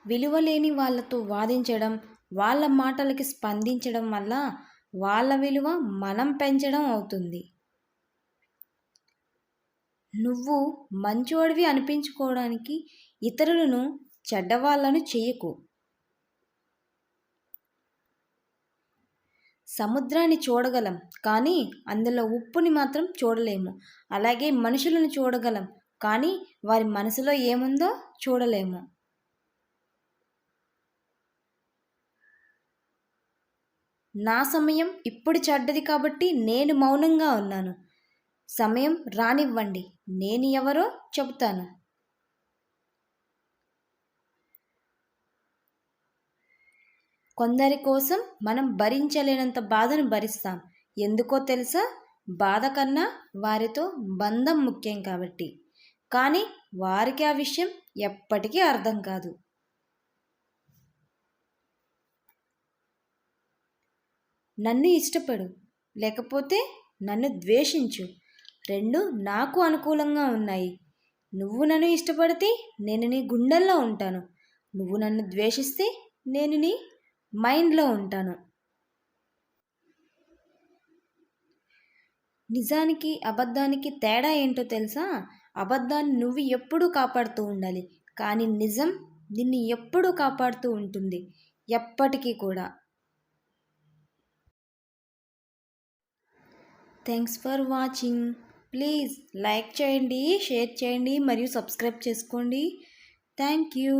విలువలేని వాళ్ళతో వాదించడం, వాళ్ళ మాటలకి స్పందించడం వల్ల వాళ్ళ విలువ మనం పెంచడం అవుతుంది. నువ్వు మంచోడివి అనిపించుకోవడానికి ఇతరులను చెడ్డవాళ్ళను చెయ్యకు. సముద్రాన్ని చూడగలం కానీ అందులో ఉప్పుని మాత్రం చూడలేము. అలాగే మనుషులను చూడగలం కానీ వారి మనసులో ఏముందో చూడలేము. నా సమయం ఇప్పుడు చెడ్డది కాబట్టి నేను మౌనంగా ఉన్నాను. సమయం రానివ్వండి, నేను ఎవరో చెబుతాను. కొందరి కోసం మనం భరించలేనంత బాధను భరిస్తాం. ఎందుకో తెలుసా? బాధ కన్నా వారితో బంధం ముఖ్యం కాబట్టి. కానీ వారికి ఆ విషయం ఎప్పటికీ అర్థం కాదు. నన్ను ఇష్టపడు, లేకపోతే నన్ను ద్వేషించు. రెండు నాకు అనుకూలంగా ఉన్నాయి. నువ్వు నన్ను ఇష్టపడితే నేను నీ గుండెల్లో ఉంటాను. నువ్వు నన్ను ద్వేషిస్తే నేను నీ మైండ్లో ఉంటాను. నిజానికి అబద్ధానికి తేడా ఏంటో తెలుసా? అబద్ధాన్ని నువ్వు ఎప్పుడూ కాపాడుతూ ఉండాలి, కానీ నిజం నిన్ను ఎప్పుడూ కాపాడుతూ ఉంటుంది, ఎప్పటికీ కూడా. Thanks for watching. Please like చేయండి, షేర్ చేయండి మరియు సబ్స్క్రైబ్ చేసుకోండి. Thank you.